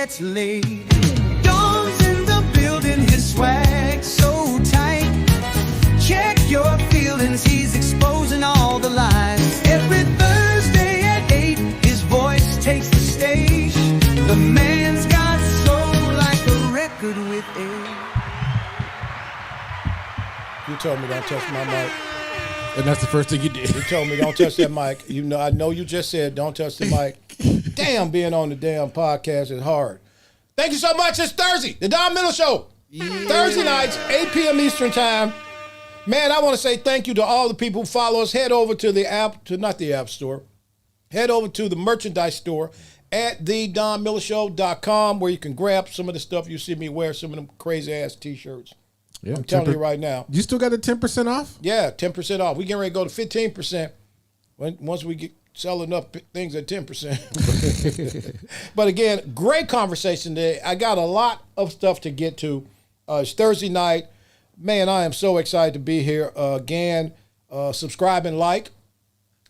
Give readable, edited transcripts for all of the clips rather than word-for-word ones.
gets laid. Dawn's in the building, his swag so tight. Check your feelings, he's exposing all the lies. Every Thursday at 8, his voice takes the stage. The man's got soul like a record with age. You told me don't touch my mic. And that's the first thing you did. You told me don't touch that mic. You know, I know you just said don't touch the mic. Damn, being on the damn podcast is hard. Thank you so much. It's Thursday, the Don Miller Show. Yeah. Thursday nights, 8 p.m. Eastern Time. Man, I want to say thank you to all the people who follow us. Head over to the app, not the app store. Head over to the merchandise store at thedonmillershow.com where you can grab some of the stuff you see me wear, some of them crazy-ass T-shirts. Yeah, I'm telling you right now. You still got the 10% off? Yeah, 10% off. We getting ready to go to 15% once we get selling up things at 10%. But again, great conversation today. I got a lot of stuff to get to. It's Thursday night. Man, I am so excited to be here again. Subscribe and like.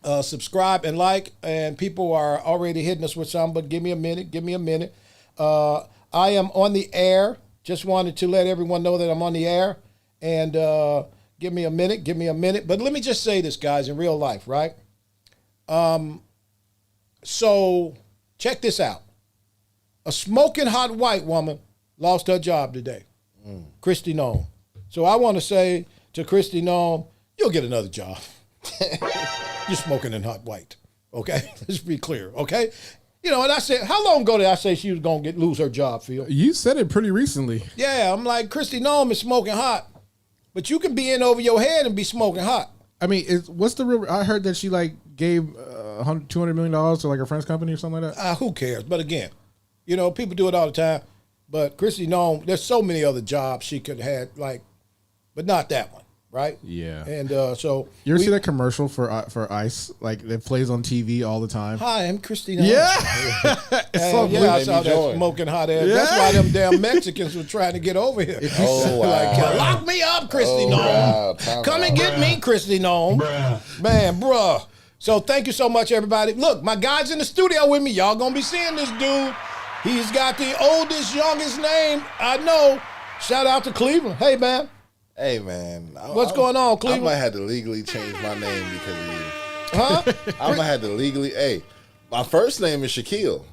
And people are already hitting us with some, but give me a minute. I am on the air. Just wanted to let everyone know that I'm on the air, and give me a minute. But let me just say this, guys, in real life, right? So check this out. A smoking hot white woman lost her job today. Christy Nome. So I want to say to Christy Nome, you'll get another job. You're smoking in hot white, okay? Let's be clear, okay? You know, and I said, how long ago did I say she was going to lose her job, Phil? You said it pretty recently. Yeah, I'm like, Christy Nome is smoking hot, but you can be in over your head and be smoking hot. I mean, what's the real? I heard that she gave $200 million to her friend's company or something like that. Who cares? But again, you know, people do it all the time. But Christy Nome, there's so many other jobs she could have had, but not that one. Right? Yeah. And so you ever see that commercial for Ice? It plays on TV all the time. Hi, I'm Christina. Yeah. I saw that smoking hot ass. Yeah. That's why them damn Mexicans were trying to get over here. Oh, wow. Lock me up, Christy Nome. Wow. Come and get me, Christy Nome. Man, bruh. So thank you so much, everybody. Look, my guy's in the studio with me. Y'all gonna be seeing this dude. He's got the oldest, youngest name I know. Shout out to Cleveland. Hey, man. Hey, man. What's going on, Cleveland? I might have to legally change my name because of you. Huh? I might have to legally. Hey, my first name is Shaquille,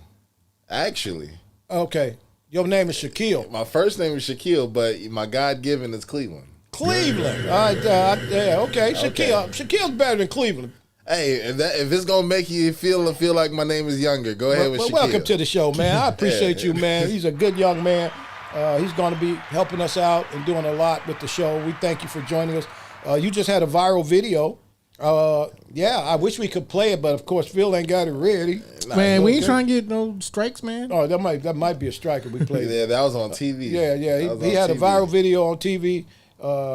actually. Okay. Your name is Shaquille. My first name is Shaquille, but my God-given is Cleveland. Cleveland. All right. Yeah, okay. Shaquille. Shaquille's better than Cleveland. Hey, if it's going to make you feel like my name is younger, go ahead with Shaquille. Welcome to the show, man. I appreciate you, man. He's a good young man. He's going to be helping us out and doing a lot with the show. We thank you for joining us. You just had a viral video. I wish we could play it, but of course Phil ain't got it ready. Man, we ain't trying to get no strikes, man. Oh, that might be a strike if we play it. Yeah, that was on TV. Yeah. He had a viral video on TV.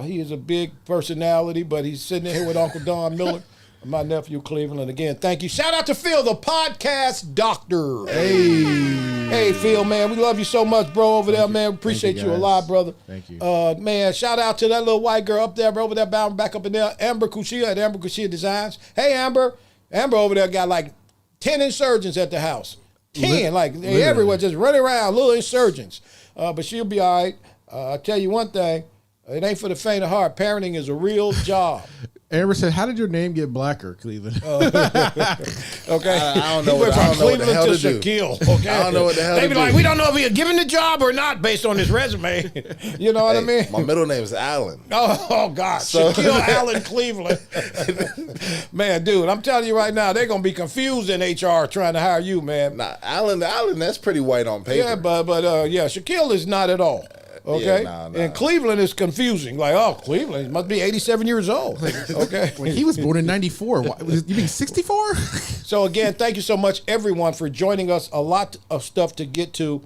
He is a big personality, but he's sitting here with Uncle Don Miller. My nephew, Cleveland. Again, thank you. Shout out to Phil, the podcast doctor. Hey, Phil, man. We love you so much, bro, over there, man. Appreciate you a lot, brother. Thank you. Man, shout out to that little white girl up there, over there, back up in there. Amber Kushia at Amber Kushia Designs. Hey, Amber. Amber over there got 10 insurgents at the house. 10, they everywhere, just running around, little insurgents. But she'll be all right. I'll tell you one thing. It ain't for the faint of heart. Parenting is a real job. Amber said, "How did your name get blacker, Cleveland?" Okay, I don't know. He went from Cleveland to Shaquille. Okay, I don't know what the hell. They be like, we don't know if he was given the job or not based on his resume. You know what I mean? My middle name is Allen. Oh God, Shaquille Allen Cleveland. Man, dude, I'm telling you right now, they're gonna be confused in HR trying to hire you, man. Nah, Allen, that's pretty white on paper. Yeah, but Shaquille is not at all. Okay, yeah, and Cleveland is confusing. Cleveland must be 87 years old. Okay, he was born in '94. You mean 64? So again, thank you so much, everyone, for joining us. A lot of stuff to get to.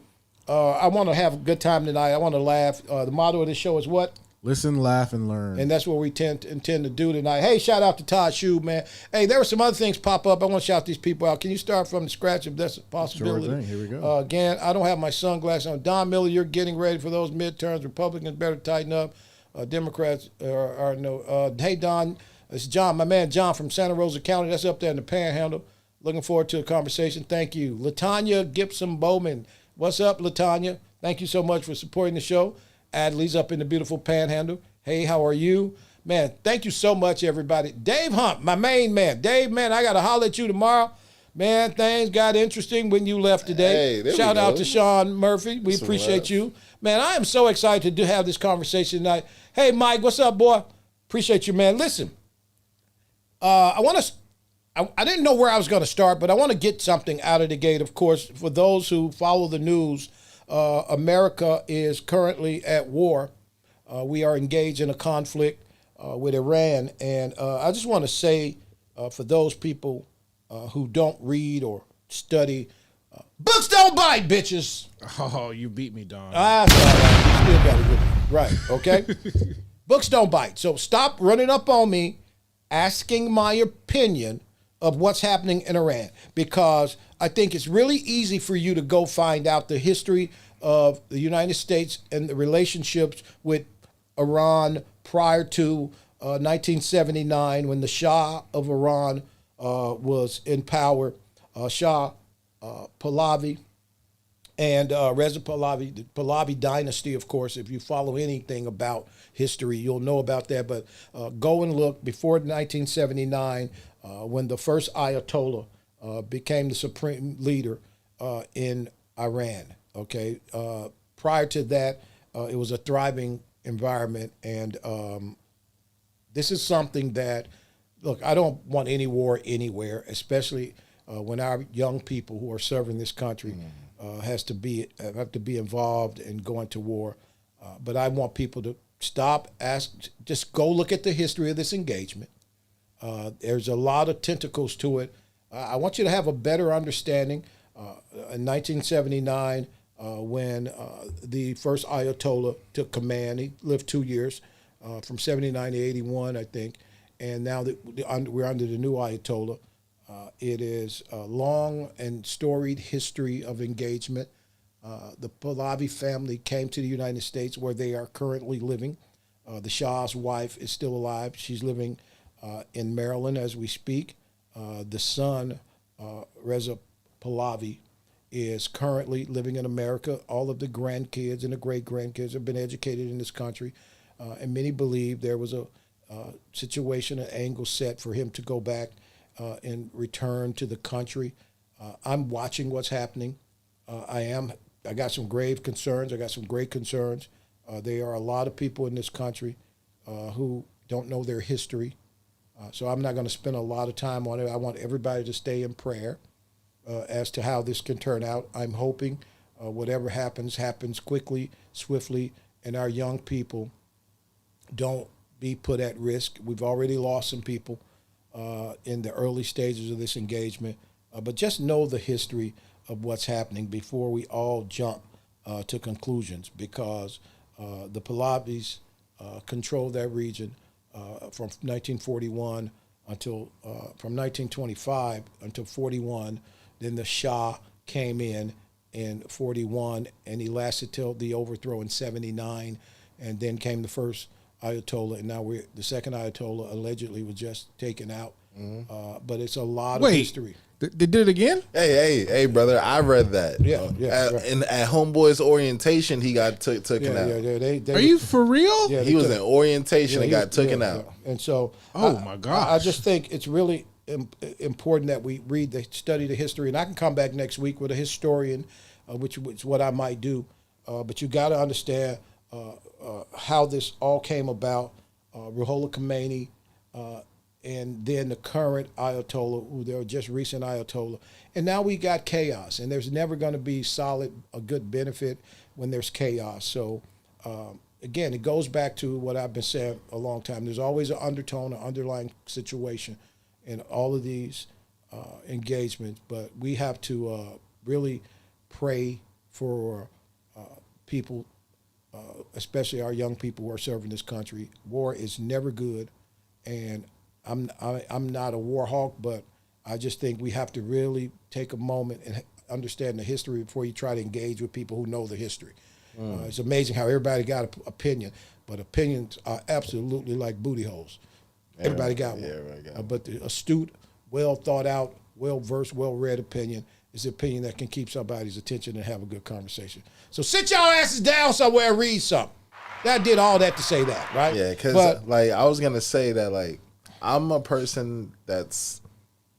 I want to have a good time tonight. I want to laugh. The motto of this show is what? Listen, laugh, and learn. And that's what we intend to do tonight. Hey, shout out to Todd Shube, man. Hey, there were some other things pop up. I want to shout these people out. Can you start from the scratch if that's a possibility? Sure thing. Here we go. Again, I don't have my sunglasses on. Don Miller, you're getting ready for those midterms. Republicans better tighten up. Democrats are no. Hey, Don, it's John, my man John from Santa Rosa County. That's up there in the Panhandle. Looking forward to a conversation. Thank you. Latanya Gibson Bowman. What's up, Latanya? Thank you so much for supporting the show. Adley's up in the beautiful Panhandle. Hey, how are you? Man, thank you so much, everybody. Dave Hunt, my main man. Dave, man, I got to holler at you tomorrow. Man, things got interesting when you left today. Hey, there Shout we out go. to Sean Murphy. We Some appreciate love. you. Man, I am so excited to have this conversation tonight. Hey, Mike, what's up, boy? Appreciate you, man. Listen, I didn't know where I was going to start, but I want to get something out of the gate. Of course, for those who follow the news, America is currently at war. We are engaged in a conflict with Iran. And I just want to say for those people who don't read or study, books don't bite, bitches. Oh, you beat me, Don. That's all right. You still got it with me. Right, okay? Books don't bite. So stop running up on me asking my opinion of what's happening in Iran, because I think it's really easy for you to go find out the history of the United States and the relationships with Iran prior to 1979, when the Shah of Iran was in power, Shah Pahlavi and Reza Pahlavi, the Pahlavi dynasty, of course. If you follow anything about history, you'll know about that. But go and look before 1979, when the first Ayatollah became the supreme leader in Iran. Okay, prior to that, it was a thriving environment, and this is something that, look, I don't want any war anywhere, especially when our young people who are serving this country have to be involved in going to war. But I want people to just go look at the history of this engagement. There's a lot of tentacles to it. I want you to have a better understanding. In 1979, when the first Ayatollah took command, he lived 2 years, from 79 to 81, I think. And now that we're under the new Ayatollah, it is a long and storied history of engagement. The Pahlavi family came to the United States, where they are currently living. The Shah's wife is still alive. She's living in Maryland as we speak. The son, Reza Pahlavi, is currently living in America. All of the grandkids and the great-grandkids have been educated in this country. And many believe there was a situation, an angle set for him to go back and return to the country. I'm watching what's happening. I got some grave concerns. I got some great concerns. There are a lot of people in this country who don't know their history. So I'm not going to spend a lot of time on it. I want everybody to stay in prayer as to how this can turn out. I'm hoping whatever happens quickly, swiftly, and our young people don't be put at risk. We've already lost some people in the early stages of this engagement, but just know the history of what's happening before we all jump to conclusions, because the Pahlavis controlled that region from 1941 until from 1925 until 41. Then the Shah came in 41, and he lasted till the overthrow in 79, and then came the first Ayatollah, and now the second Ayatollah allegedly was just taken out. But it's a lot of history. They did it again? Hey, brother! I read that. Yeah. At Homeboy's orientation, he got taken out. They Are you for real? Yeah, He was in orientation and got taken out. And so, my gosh. I just think it's really important that we study the history. And I can come back next week with a historian, which is what I might do. But you got to understand how this all came about. Ruhollah Khomeini, and then the current Ayatollah, who they're just recent Ayatollah. And now we got chaos, and there's never going to be a good benefit when there's chaos. So, again, it goes back to what I've been saying a long time. There's always an undertone, an underlying situation in all of these engagements, but we have to really pray for people, especially our young people who are serving this country. War is never good, and I'm not a war hawk, but I just think we have to really take a moment and understand the history before you try to engage with people who know the history. It's amazing how everybody got an opinion, but opinions are absolutely like booty holes. Everybody got one. Yeah, right, But the astute, well thought out, well versed, well read opinion is the opinion that can keep somebody's attention and have a good conversation. So sit y'all asses down somewhere and read something. That did all that to say that, right? Yeah, because like I was gonna say that like I'm a person that's,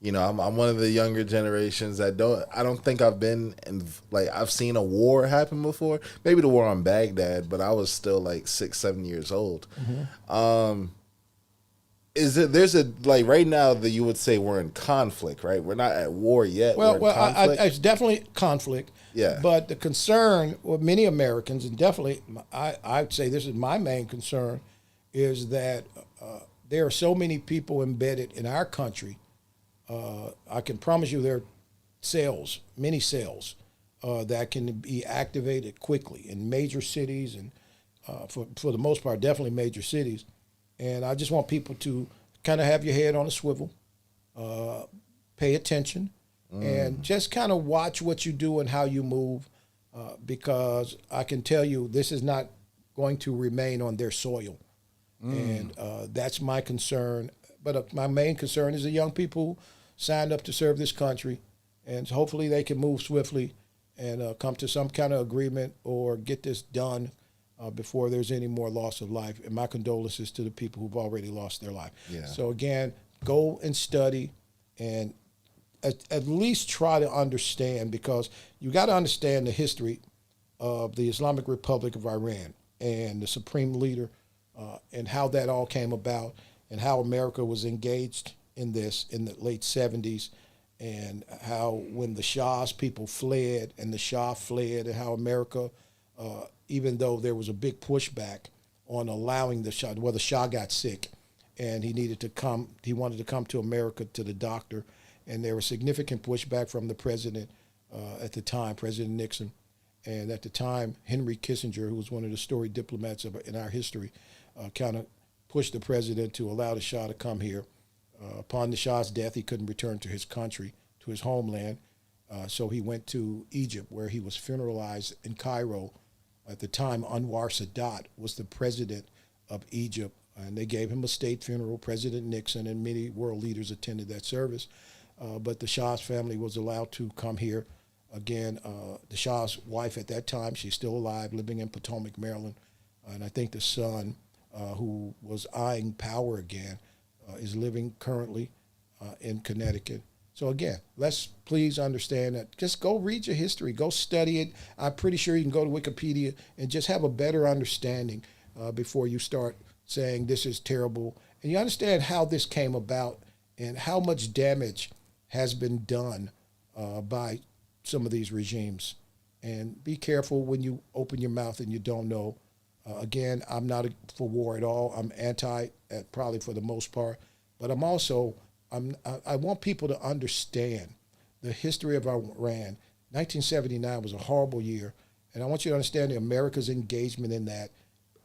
you know, I'm one of the younger generations that I don't think I've been in, like, I've seen a war happen before. Maybe the war on Baghdad, but I was still like 6, 7 years old. There's a, like, right now that you would say we're in conflict, right? We're not at war yet. Well, we're in conflict. it's definitely conflict. Yeah. But the concern with many Americans, and definitely I'd say this is my main concern, is that there are so many people embedded in our country. I can promise you there are cells, many cells, that can be activated quickly in major cities and for the most part, definitely major cities. And I just want people to kind of have your head on a swivel, pay attention, and just kind of watch what you do and how you move, because I can tell you this is not going to remain on their soil. And that's my concern. But my main concern is the young people who signed up to serve this country, and hopefully they can move swiftly and come to some kind of agreement or get this done before there's any more loss of life. And my condolences to the people who've already lost their life. Yeah. So again, go and study and at least try to understand, because you got to understand the history of the Islamic Republic of Iran and the supreme leader and how that all came about and how America was engaged in this in the late 70s, and how when the Shah's people fled and the Shah fled, and how America, even though there was a big pushback on allowing the Shah, well, the Shah got sick and he wanted to come to America to the doctor, and there was significant pushback from the president at the time, President Nixon, and at the time, Henry Kissinger, who was one of the storied diplomats in our history, kind of pushed the president to allow the Shah to come here. Upon the Shah's death, he couldn't return to his country, to his homeland, so he went to Egypt, where he was funeralized in Cairo. At the time, Anwar Sadat was the president of Egypt, and they gave him a state funeral. President Nixon and many world leaders attended that service, but the Shah's family was allowed to come here. Again, the Shah's wife at that time, she's still alive, living in Potomac, Maryland, and I think the son, who was eyeing power again, is living currently in Connecticut. So again, let's please understand that. Just go read your history. Go study it. I'm pretty sure you can go to Wikipedia and just have a better understanding before you start saying this is terrible. And you understand how this came about and how much damage has been done by some of these regimes. And be careful when you open your mouth and you don't know. Again, I'm not for war at all. I'm anti, probably for the most part. But I'm also, I want people to understand the history of Iran. 1979 was a horrible year. And I want you to understand America's engagement in that.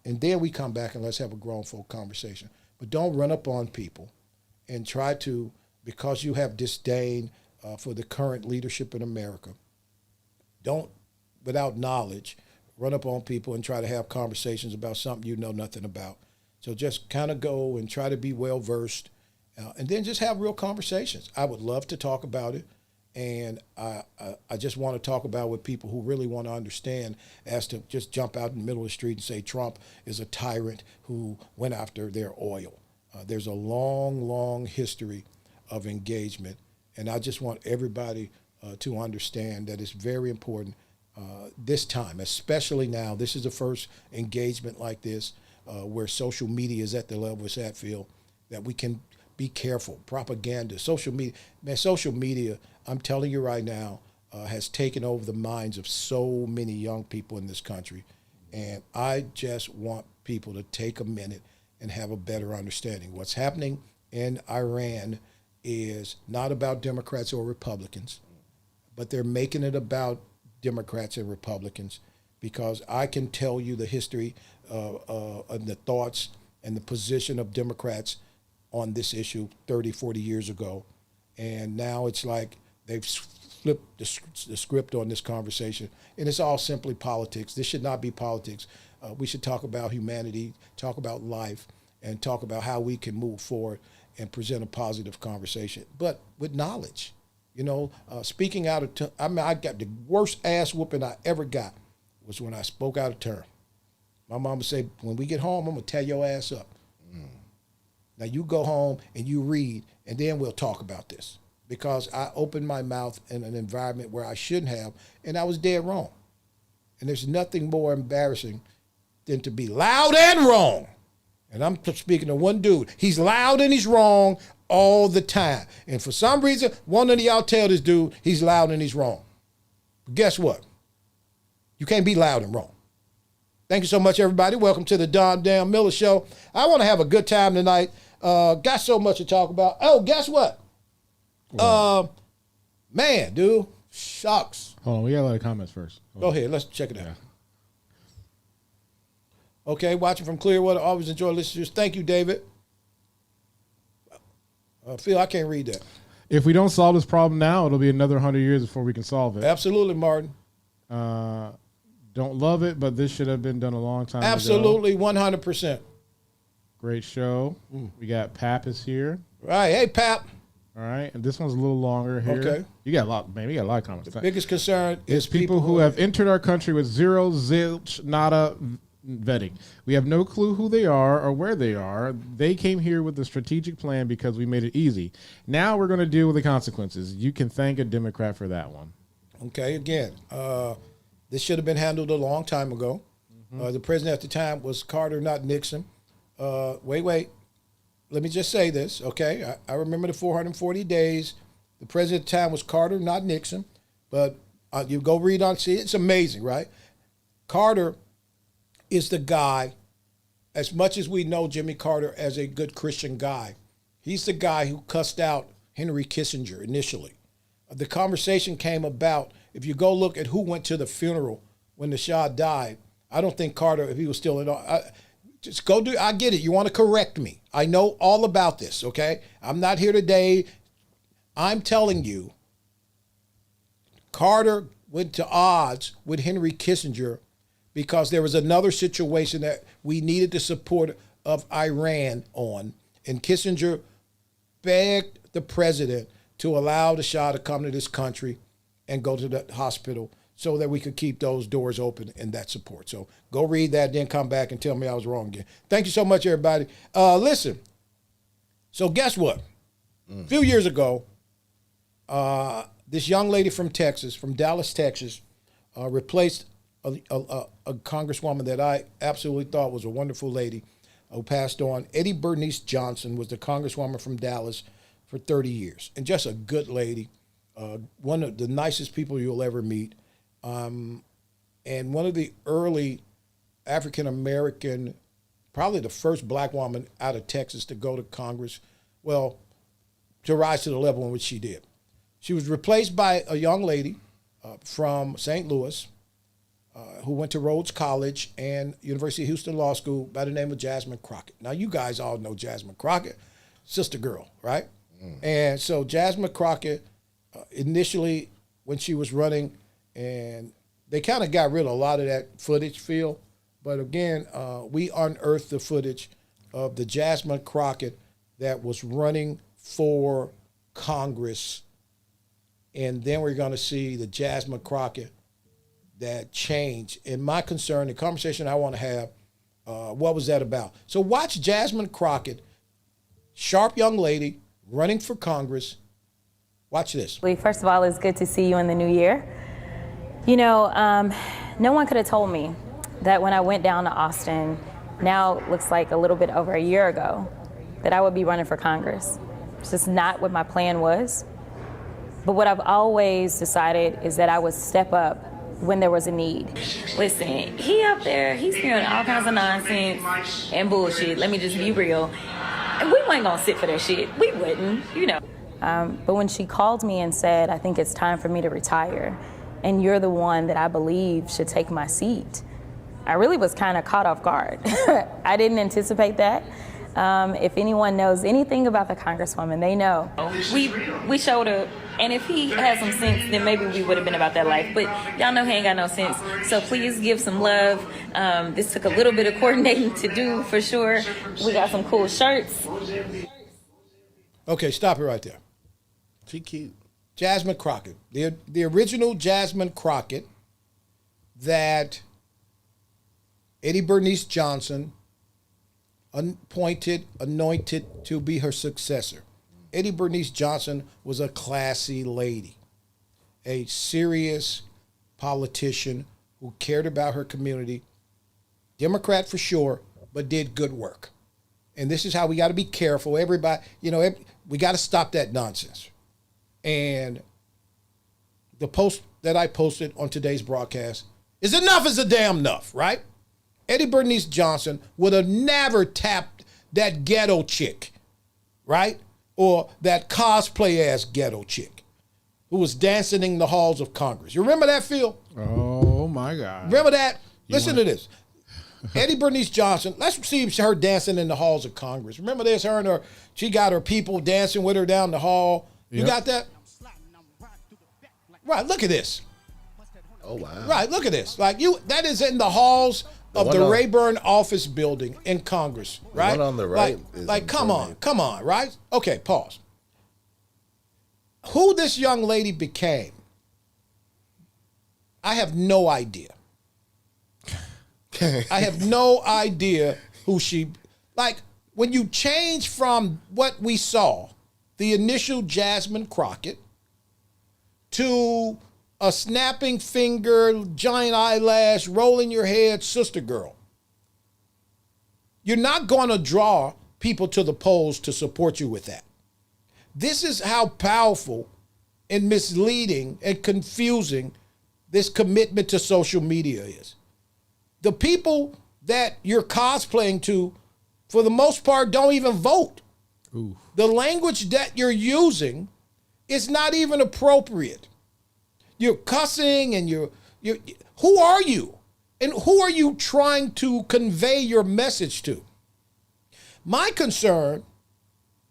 And then we come back and let's have a grown folk conversation. But don't run up on people and try to, because you have disdain for the current leadership in America, don't, without knowledge, run up on people and try to have conversations about something you know nothing about. So just kind of go and try to be well-versed, and then just have real conversations. I would love to talk about it, and I just want to talk about it with people who really want to understand, as to just jump out in the middle of the street and say Trump is a tyrant who went after their oil. There's a long, long history of engagement, and I just want everybody to understand that it's very important this time, especially now. This is the first engagement like this where social media is at the level it's at, Phil, that we can be careful. Propaganda, social media. Man, social media, I'm telling you right now, has taken over the minds of so many young people in this country. And I just want people to take a minute and have a better understanding. What's happening in Iran is not about Democrats or Republicans, but they're making it about Democrats and Republicans, because I can tell you the history and the thoughts and the position of Democrats on this issue 30, 40 years ago. And now it's like they've flipped the script on this conversation, and it's all simply politics. This should not be politics. We should talk about humanity, talk about life, and talk about how we can move forward and present a positive conversation, but with knowledge. Speaking out of turn. I mean, I got the worst ass whooping I ever got was when I spoke out of turn. My mom would say, when we get home, I'm going to tear your ass up. Now you go home and you read, and then we'll talk about this. Because I opened my mouth in an environment where I shouldn't have, and I was dead wrong. And there's nothing more embarrassing than to be loud and wrong. And I'm speaking to one dude. He's loud and he's wrong all the time. And for some reason, one of y'all tell this dude he's loud and he's wrong. But guess what? You can't be loud and wrong. Thank you so much, everybody. Welcome to the Don Damn Miller Show. I want to have a good time tonight. Got so much to talk about. Oh, guess what? Man, dude, shucks. Hold on, we got a lot of comments first. Go ahead, let's check it out. Okay, watching from Clearwater. Always enjoy listeners. Thank you, David. Phil, I can't read that. If we don't solve this problem now, it'll be another 100 years before we can solve it. Absolutely, Martin. Don't love it, but this should have been done a long time ago. Absolutely, 100%. Great show. We got Pap is here. Right. Hey, Pap. All right, and this one's a little longer here. Okay. You got a lot, man. We got a lot of comments. The biggest concern is people who have entered our country with zero, zilch, nada vetting. We have no clue who they are or where they are. They came here with a strategic plan because we made it easy. Now we're going to deal with the consequences. You can thank a Democrat for that one. Okay, again, this should have been handled a long time ago. The president at the time was Carter, not Nixon. Wait. Let me just say this, okay? I remember the 440 days. The president at the time was Carter, not Nixon. But you go read on, see, it's amazing, right? Carter is the guy, as much as we know Jimmy Carter as a good Christian guy, he's the guy who cussed out Henry Kissinger initially. The conversation came about, if you go look at who went to the funeral when the Shah died, I don't think Carter, if he was still in just go do, I get it. You want to correct me. I know all about this, okay? I'm not here today. I'm telling you, Carter went to odds with Henry Kissinger because there was another situation that we needed the support of Iran on. And Kissinger begged the president to allow the Shah to come to this country and go to the hospital so that we could keep those doors open and that support. So go read that, then come back and tell me I was wrong again. Thank you so much, everybody. Listen, so guess what? A few years ago, this young lady from Texas, from Dallas, Texas, replaced a congresswoman that I absolutely thought was a wonderful lady who passed on. Eddie Bernice Johnson was the congresswoman from Dallas for 30 years. And just a good lady, one of the nicest people you'll ever meet. And one of the early African-American, probably the first black woman out of Texas to go to Congress, well, to rise to the level in which she did. She was replaced by a young lady from St. Louis who went to Rhodes College and University of Houston Law School by the name of Jasmine Crockett. Now, you guys all know Jasmine Crockett, sister girl, right? And so Jasmine Crockett, initially when she was running, and they kind of got rid of a lot of that footage, Phil. But again, we unearthed the footage of the Jasmine Crockett that was running for Congress. And then we're going to see the Jasmine Crockett that changed. And my concern, the conversation I want to have, what was that about? So watch Jasmine Crockett, sharp young lady, running for Congress. Watch this. First of all, it's good to see you in the new year. You know, no one could have told me that when I went down to Austin, now it looks like a little bit over a year ago, that I would be running for Congress. It's just not what my plan was. But what I've always decided is that I would step up when there was a need. Listen, he up there, he's spewing all kinds of nonsense and bullshit. Let me just be real. And we weren't gonna sit for that shit. We wouldn't, you know. But when she called me and said, I think it's time for me to retire, and you're the one that I believe should take my seat, I really was kind of caught off guard. I didn't anticipate that. If anyone knows anything about the Congresswoman, they know. We showed up, and if he had some sense, then maybe we would have been about that life. But y'all know he ain't got no sense. So please give some love. This took a little bit of coordinating to do, for sure. We got some cool shirts. Okay, stop it right there. She cute. Jasmine Crockett, the original Jasmine Crockett that Eddie Bernice Johnson anointed to be her successor. Eddie Bernice Johnson was a classy lady, a serious politician who cared about her community, Democrat for sure, but did good work. And this is how we got to be careful. Everybody, we got to stop that nonsense. And the post that I posted on today's broadcast is enough is a damn enough, right? Eddie Bernice Johnson would have never tapped that ghetto chick, right? Or that cosplay-ass ghetto chick who was dancing in the halls of Congress. You remember that, Phil? Oh, my God. Remember that? Listen to this. Eddie Bernice Johnson, let's see her dancing in the halls of Congress. Remember this? She got her people dancing with her down the hall. You got that? Right, look at this. Oh, wow. Right, look at this. That is in the halls of the Rayburn office building in Congress, right? The one on the right. Come on, right? Okay, pause. Who this young lady became, I have no idea. I have no idea who she, when you change from what we saw, the initial Jasmine Crockett, to a snapping finger, giant eyelash, rolling your head sister girl. You're not going to draw people to the polls to support you with that. This is how powerful and misleading and confusing this commitment to social media is. The people that you're cosplaying to, for the most part, don't even vote. Ooh. The language that you're using is not even appropriate. You're cussing and you're who are you? And who are you trying to convey your message to? My concern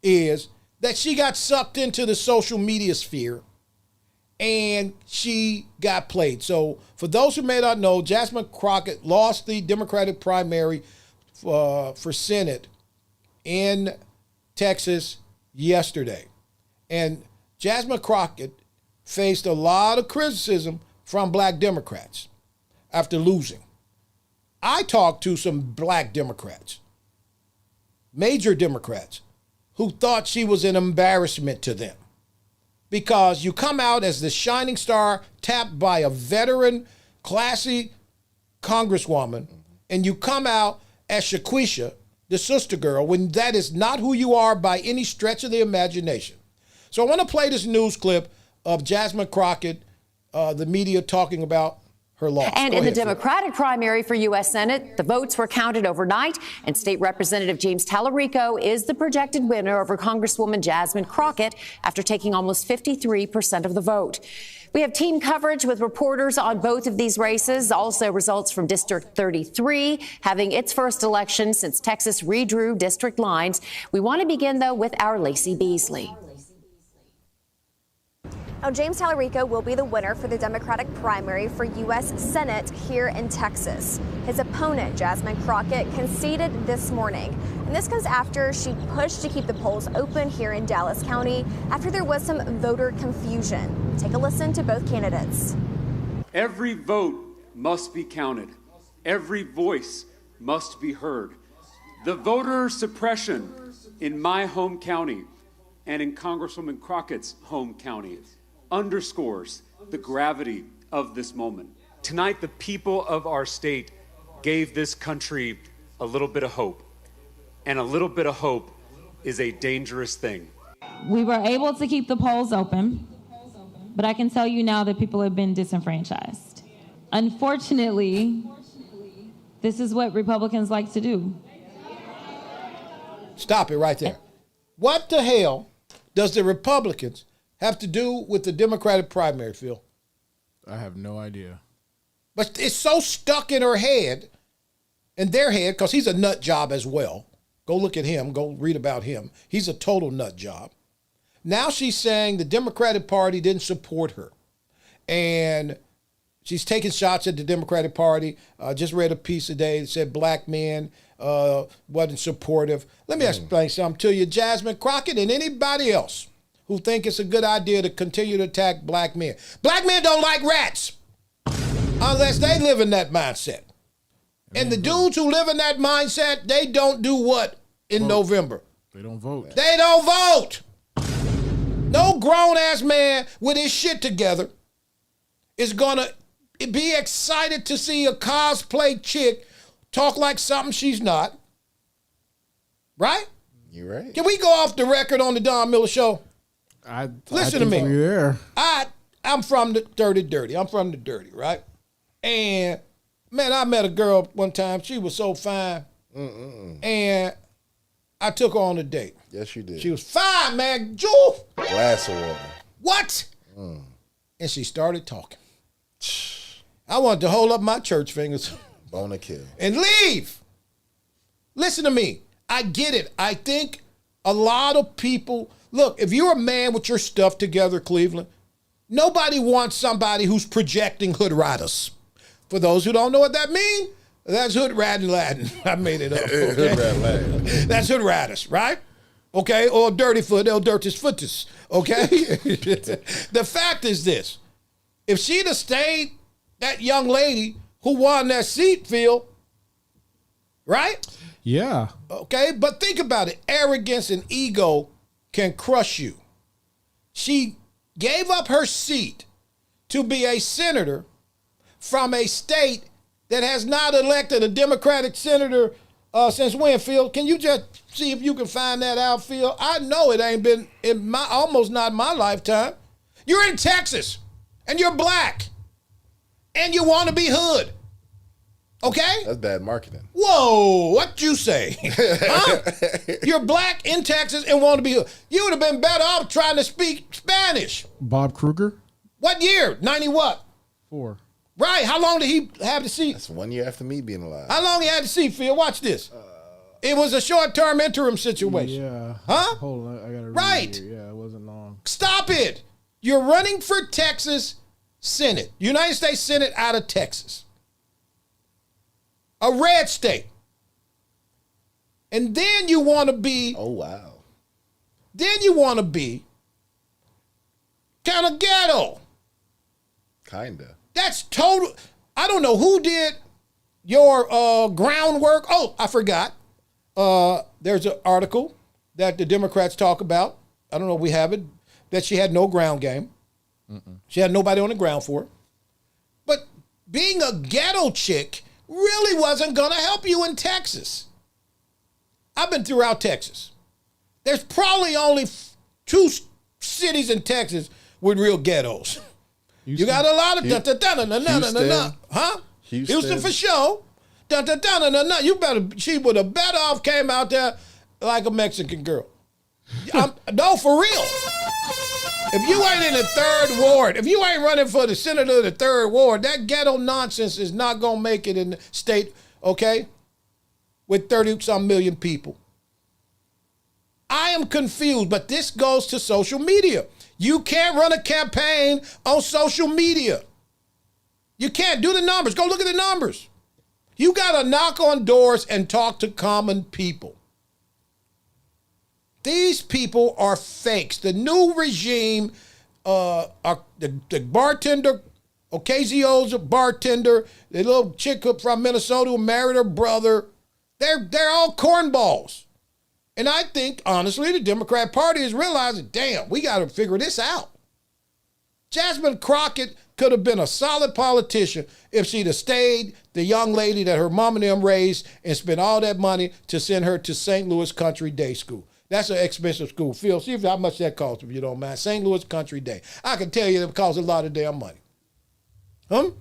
is that she got sucked into the social media sphere and she got played. So for those who may not know, Jasmine Crockett lost the Democratic primary for Senate in Texas yesterday. And Jasmine Crockett faced a lot of criticism from black Democrats after losing. I talked to some black Democrats, major Democrats, who thought she was an embarrassment to them because you come out as the shining star tapped by a veteran, classy congresswoman, and you come out as Shaquisha, the sister girl, when that is not who you are by any stretch of the imagination. So I want to play this news clip of Jasmine Crockett, the media talking about her loss. And in the Democratic primary for U.S. Senate, the votes were counted overnight, and State Representative James Tallarico is the projected winner over Congresswoman Jasmine Crockett after taking almost 53% of the vote. We have team coverage with reporters on both of these races, also results from District 33, having its first election since Texas redrew district lines. We want to begin, though, with our Lacey Beasley. Now, James Tallarico will be the winner for the Democratic primary for U.S. Senate here in Texas. His opponent, Jasmine Crockett, conceded this morning. And this comes after she pushed to keep the polls open here in Dallas County after there was some voter confusion. Take a listen to both candidates. Every vote must be counted. Every voice must be heard. The voter suppression in my home county and in Congresswoman Crockett's home county underscores the gravity of this moment. Tonight, the people of our state gave this country a little bit of hope, and a little bit of hope is a dangerous thing. We were able to keep the polls open, but I can tell you now that people have been disenfranchised. Unfortunately, this is what Republicans like to do. Stop it right there. What the hell does the Republicans have to do with the Democratic primary, Phil? I have no idea. But it's so stuck in her head, in their head, because he's a nut job as well. Go look at him. Go read about him. He's a total nut job. Now she's saying the Democratic Party didn't support her. And she's taking shots at the Democratic Party. Just read a piece today that said black men wasn't supportive. Let me explain something to you. Jasmine Crockett and anybody else who think it's a good idea to continue to attack black men. Black men don't like rats unless they live in that mindset. And the dudes who live in that mindset, they don't do what in November? They don't vote. They don't vote. No grown-ass man with his shit together is going to be excited to see a cosplay chick talk like something she's not. Right? You're right. Can we go off the record on the Don Miller Show? Listen to me. Yeah. I'm from the dirty. I'm from the dirty, right? And, man, I met a girl one time. She was so fine. And I took her on a date. Yes, you did. She was fine, man. Jewel. Glass of water. What? And she started talking. I wanted to hold up my church fingers. Bone to kill. And leave. Listen to me. I get it. I think a lot of people, look, if you're a man with your stuff together, Cleveland, nobody wants somebody who's projecting hood riders. For those who don't know what that means, that's hood rat in Latin. I made it up. Okay? Hood rat Latin. That's hood riders, right? Okay, or dirty foot, el dirtis footus, okay? The fact is this. If she'd have stayed that young lady who won that seat, Phil, right? Yeah. Okay, but think about it. Arrogance and ego can crush you. She gave up her seat to be a senator from a state that has not elected a Democratic senator since when, Phil? Can you just see if you can find that out, Phil? I know it ain't been in my, almost not my lifetime. You're in Texas, and you're black, and you want to be hood. Okay? That's bad marketing. Whoa, what you say? Huh? You're black in Texas and want to be hood. You would have been better off trying to speak Spanish. Bob Kruger? What year? 90 what? 4. Right. How long did he have the seat? That's 1 year after me being alive. How long he had the seat, Phil? Watch this. It was a short-term interim situation. Yeah. Huh? Hold on. I got to read Right. it here. Yeah, it wasn't long. Stop it. You're running for Texas Senate, United States Senate out of Texas. A red state. And then you want to be, Oh, wow. then you want to be kind of ghetto. Kinda. That's total. I don't know who did your groundwork. Oh, I forgot. There's an article that the Democrats talk about. I don't know if we have it. That she had no ground game. She had nobody on the ground for her. But being a ghetto chick really wasn't going to help you in Texas. I've been throughout Texas. There's probably only 2 cities in Texas with real ghettos. You got a lot of Houston. huh? Houston for sure. You better. She would have better off came out there like a Mexican girl. No, for real. If you ain't in the 3rd ward, if you ain't running for the senator of the 3rd ward, that ghetto nonsense is not gonna make it in the state. Okay, with 30-some million people. I am confused, but this goes to social media. You can't run a campaign on social media. You can't. Do the numbers. Go look at the numbers. You got to knock on doors and talk to common people. These people are fakes. The new regime, are the bartender, Ocasio-Cortez's a bartender, the little chick from Minnesota who married her brother, they're all cornballs. And I think, honestly, the Democrat Party is realizing, damn, we got to figure this out. Jasmine Crockett could have been a solid politician if she'd have stayed the young lady that her mom and them raised and spent all that money to send her to St. Louis Country Day School. That's an expensive school. Phil, see how much that costs if you don't mind. St. Louis Country Day. I can tell you it costs a lot of damn money.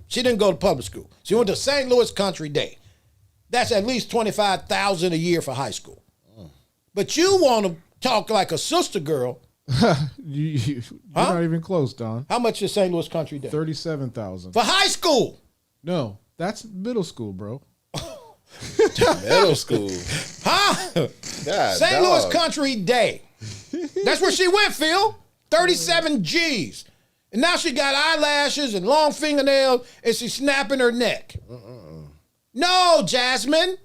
She didn't go to public school. She went to St. Louis Country Day. That's at least $25,000 a year for high school. But you want to talk like a sister girl. You're not even close, Don. How much is St. Louis Country Day? $37,000 for high school. No, that's middle school, bro. Middle school. Huh? God, St. dog. Louis Country Day. That's where she went, Phil. 37 G's. And now she got eyelashes and long fingernails and she's snapping her neck. No, Jasmine.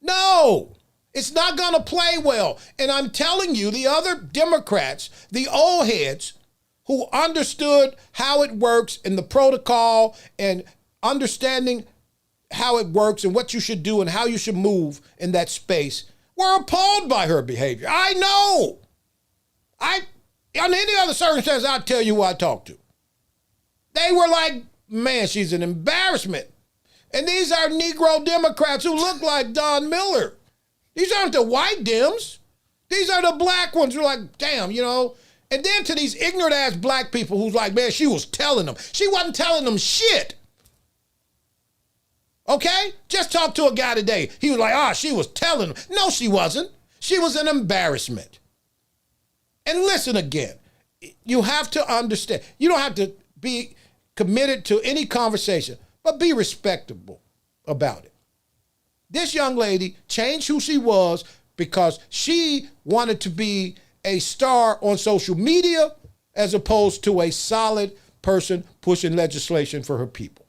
No. It's not going to play well. And I'm telling you, the other Democrats, the old heads who understood how it works and the protocol and understanding how it works and what you should do and how you should move in that space, were appalled by her behavior. I know. On any other circumstance, I'd tell you who I talked to. They were like, man, she's an embarrassment. And these are Negro Democrats who look like Don Miller. These aren't the white Dems. These are the black ones who are like, damn, you know. And then to these ignorant ass black people who's like, man, she was telling them. She wasn't telling them shit. Okay? Just talked to a guy today. He was like, she was telling them. No, she wasn't. She was an embarrassment. And listen again. You have to understand. You don't have to be committed to any conversation, but be respectable about it. This young lady changed who she was because she wanted to be a star on social media as opposed to a solid person pushing legislation for her people.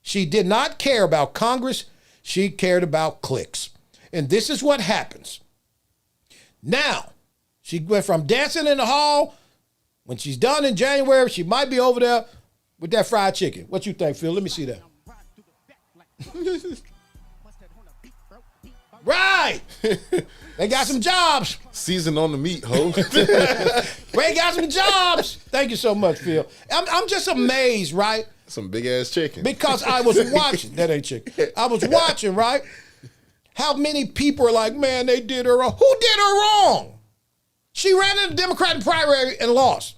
She did not care about Congress. She cared about clicks. And this is what happens. Now, she went from dancing in the hall. When she's done in January, she might be over there with that fried chicken. What you think, Phil? Let me see that. Right. They got some jobs. Season on the meat, ho. They got some jobs. Thank you so much, Phil. I'm just amazed, right? Some big ass chicken. Because I was watching. That ain't chicken. I was watching, right? How many people are like, man, they did her wrong. Who did her wrong? She ran in the Democratic primary and lost.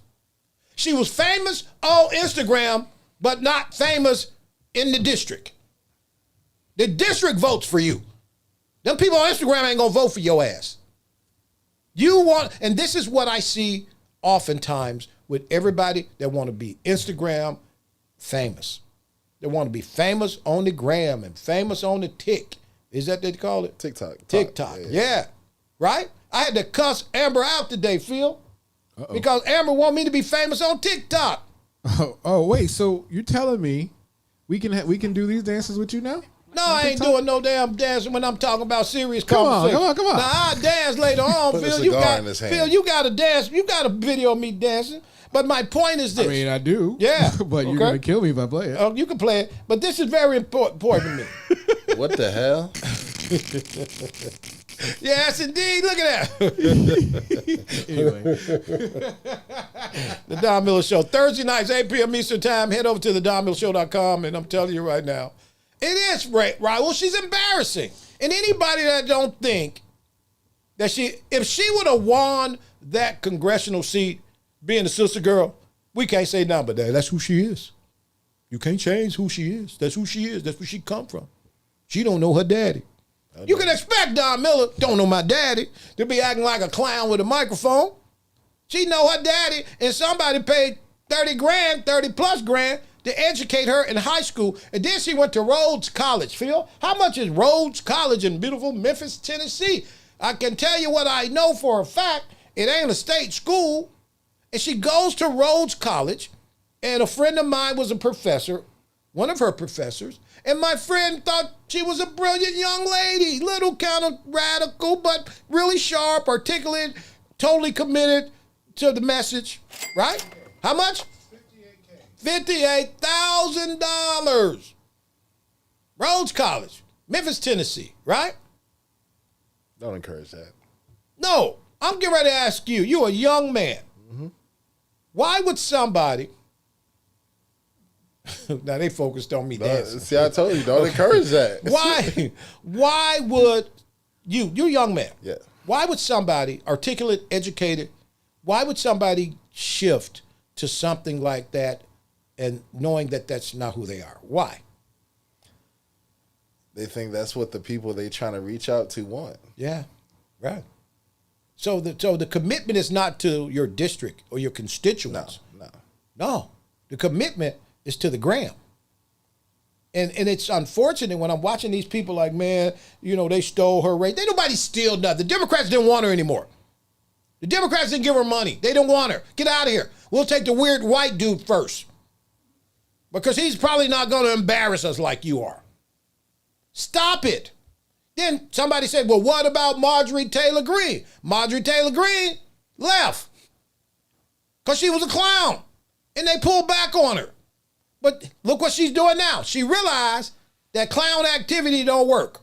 She was famous on Instagram, but not famous in the district. The district votes for you. Them people on Instagram ain't gonna vote for your ass. You want, and this is what I see oftentimes with everybody that want to be Instagram famous. They want to be famous on the gram and famous on the tick. Is that what they call it? TikTok. TikTok. Yeah. Right? I had to cuss Amber out today, Phil. Because Amber want me to be famous on TikTok. Oh, wait. So you're telling me we can do these dances with you now? No, I ain't doing no damn dancing when I'm talking about serious conversation. Come on. Now, I'll dance later on, Put a Phil. cigar in his hand. Phil, you got to dance. You got a video of me dancing. But my point is this. I mean, I do. Yeah. But you're going to kill me if I play it. Oh, you can play it. But this is very important to me. What the hell? Yes, indeed. Look at that. Anyway. The Don Miller Show. Thursday nights, 8 p.m. Eastern Time. Head over to thedonmillershow.com, and I'm telling you right now, it is right. Well, she's embarrassing. And anybody that don't think that if she would have won that congressional seat, being a sister girl, we can't say nothing but that. That's who she is. You can't change who she is. That's who she is. That's where she come from. She don't know her daddy. You can expect Don Miller, don't know my daddy, to be acting like a clown with a microphone. She know her daddy, and somebody paid 30 plus grand to educate her in high school. And then she went to Rhodes College, Phil. How much is Rhodes College in beautiful Memphis, Tennessee? I can tell you what I know for a fact. It ain't a state school. And she goes to Rhodes College, and a friend of mine was a professor, one of her professors, and my friend thought she was a brilliant young lady, little kind of radical, but really sharp, articulate, totally committed to the message, right? How much? $58,000. Rhodes College, Memphis, Tennessee, right? Don't encourage that. No, I'm getting ready to ask you. You're a young man. Mm-hmm. Why would somebody... Now they focused on me dancing. See, I told you, don't encourage that. Why would you're a young man. Yeah. Why would somebody, articulate, educated, why would somebody shift to something like that and knowing that that's not who they are? Why? They think that's what the people they trying to reach out to want. Yeah, right. So the commitment is not to your district or your constituents. No. The commitment is to the gram. And it's unfortunate when I'm watching these people like, man, you know, they stole her race. Ain't nobody steal nothing. The Democrats didn't want her anymore. The Democrats didn't give her money. They don't want her. Get out of here. We'll take the weird white dude first. Because he's probably not going to embarrass us like you are. Stop it. Then somebody said, well, what about Marjorie Taylor Greene? Marjorie Taylor Greene left because she was a clown, and they pulled back on her. But look what she's doing now. She realized that clown activity don't work.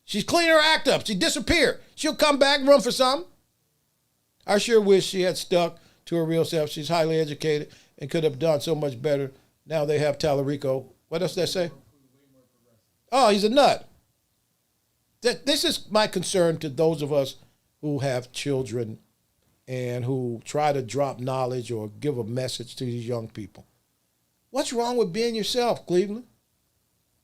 She's cleaned her act up. She disappeared. She'll come back and run for something. I sure wish she had stuck to her real self. She's highly educated and could have done so much better. Now they have Tallarico. What else did they say? Oh, he's a nut. This is my concern to those of us who have children and who try to drop knowledge or give a message to these young people. What's wrong with being yourself, Cleveland?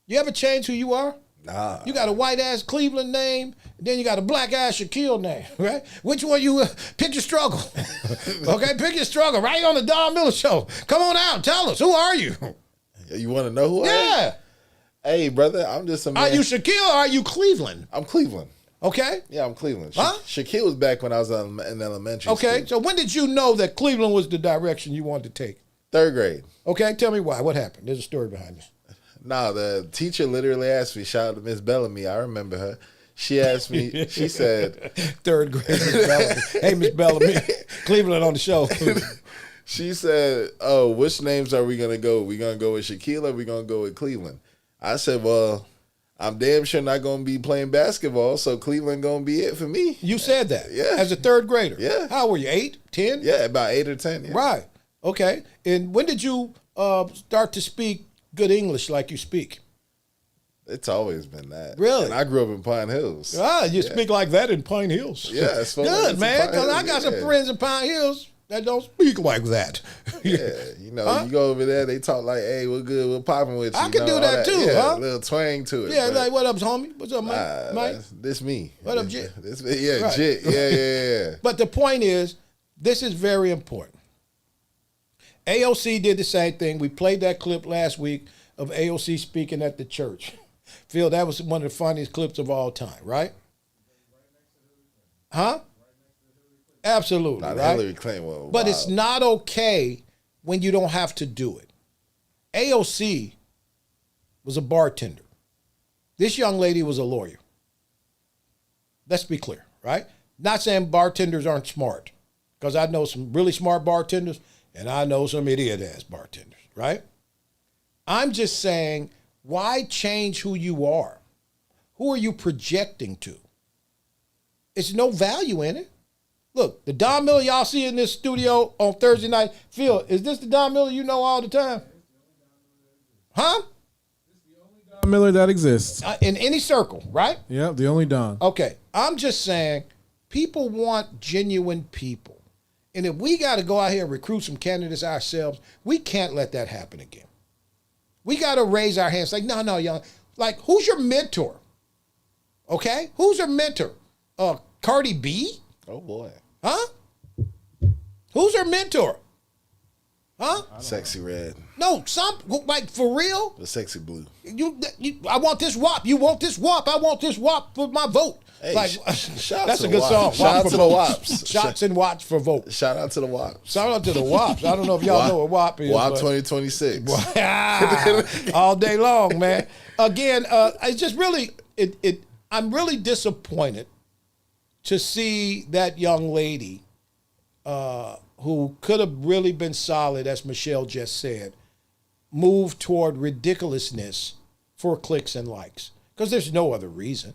You ever change who you are? Nah. You got a white-ass Cleveland name, and then you got a black-ass Shaquille name, right? Which one you pick your struggle? Okay, pick your struggle right on the Don Miller Show. Come on out and tell us, who are you? You want to know who I am? Yeah. Hey, brother, I'm just a man. Are you Shaquille or are you Cleveland? I'm Cleveland. Okay. Yeah, I'm Cleveland. Huh? Shaquille was back when I was in elementary school. Okay, so when did you know that Cleveland was the direction you wanted to take? 3rd grade. Okay, tell me why. What happened? There's a story behind this. Nah, the teacher literally asked me, shout out to Miss Bellamy, I remember her. She asked me, she said... 3rd grade, Miss Bellamy. Hey, Miss Bellamy, Cleveland on the show. She said, oh, which names are we going to go? We going to go with Shaquille or we going to go with Cleveland? I said, well, I'm damn sure not going to be playing basketball, so Cleveland going to be it for me. You said that? Yeah. As a 3rd grader? Yeah. How old were you, 8, 10? Yeah, about 8 or 10. Yeah. Right. Okay. And when did you start to speak good English like you speak? It's always been that. Really? And I grew up in Pine Hills. Ah, you speak like that in Pine Hills. Yeah, it's good, man, because I got some friends in Pine Hills that don't speak like that. Yeah, you know, you go over there, they talk like, hey, we're good, we're popping with you. I can do that too, yeah, huh? A little twang to it. Yeah, like, what up, homie? What's up, Mike? This me. What up, Jit? Yeah, Right. Jit. Yeah. But the point is, this is very important. AOC did the same thing. We played that clip last week of AOC speaking at the church. Phil, that was one of the funniest clips of all time, right? Huh? Absolutely, Not right? Hillary Clinton. Well, But wow. it's not okay when you don't have to do it. AOC was a bartender. This young lady was a lawyer. Let's be clear, right? Not saying bartenders aren't smart, because I know some really smart bartenders and I know some idiot-ass bartenders, right? I'm just saying, why change who you are? Who are you projecting to? It's no value in it. Look, the Don Miller y'all see in this studio on Thursday night, Phil, is this the Don Miller you know all the time? Huh? Don Miller that exists. In any circle, right? Yeah, the only Don. Okay, I'm just saying, people want genuine people. And if we got to go out here and recruit some candidates ourselves, we can't let that happen again. We got to raise our hands like, no, young. Like, who's your mentor? Okay? Who's your mentor? Cardi B? Oh, boy. Huh? Who's her mentor? Huh? Sexy Red. No, like, for real? The Sexy Blue. I want this WAP. You want this WAP. I want this WAP for my vote. Hey, like, shout that's to a the good song. WAP. Shout out to the WAPs. Shots and WAPs for vote. Shout out to the WAPs. Shout out to the WAPs. I don't know if y'all know what WAP is. WAP but- 2026. all day long, man. Again, it's just really, I'm really disappointed to see that young lady who could have really been solid, as Michelle just said, move toward ridiculousness for clicks and likes. Because there's no other reason.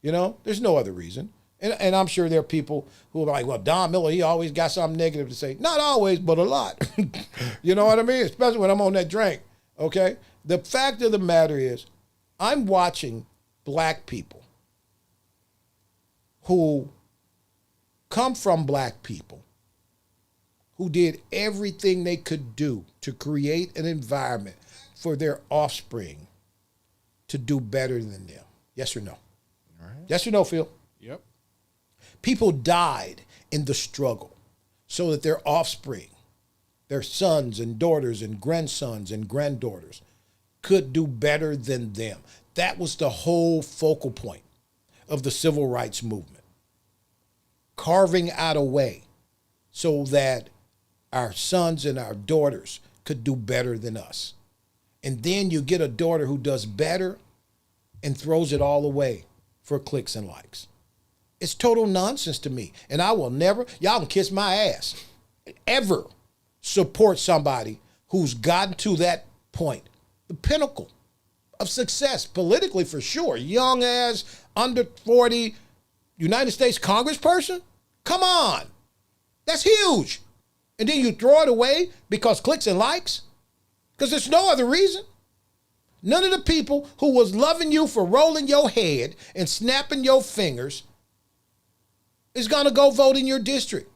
You know, there's no other reason. And I'm sure there are people who are like, well, Don Miller, he always got something negative to say. Not always, but a lot. You know what I mean? Especially when I'm on that drink, okay? The fact of the matter is, I'm watching black people who come from black people who did everything they could do to create an environment for their offspring to do better than them. Yes or no? All right. Yes or no, Phil? Yep. People died in the struggle so that their offspring, their sons and daughters and grandsons and granddaughters could do better than them. That was the whole focal point of the civil rights movement. Carving out a way so that our sons and our daughters could do better than us. And then you get a daughter who does better, and throws it all away for clicks and likes. It's total nonsense to me. And I will never, y'all can kiss my ass, ever support somebody who's gotten to that point, the pinnacle of success, politically for sure. Young ass, under 40, United States congressperson? Come on. That's huge. And then you throw it away because clicks and likes? Because there's no other reason. None of the people who was loving you for rolling your head and snapping your fingers is going to go vote in your district.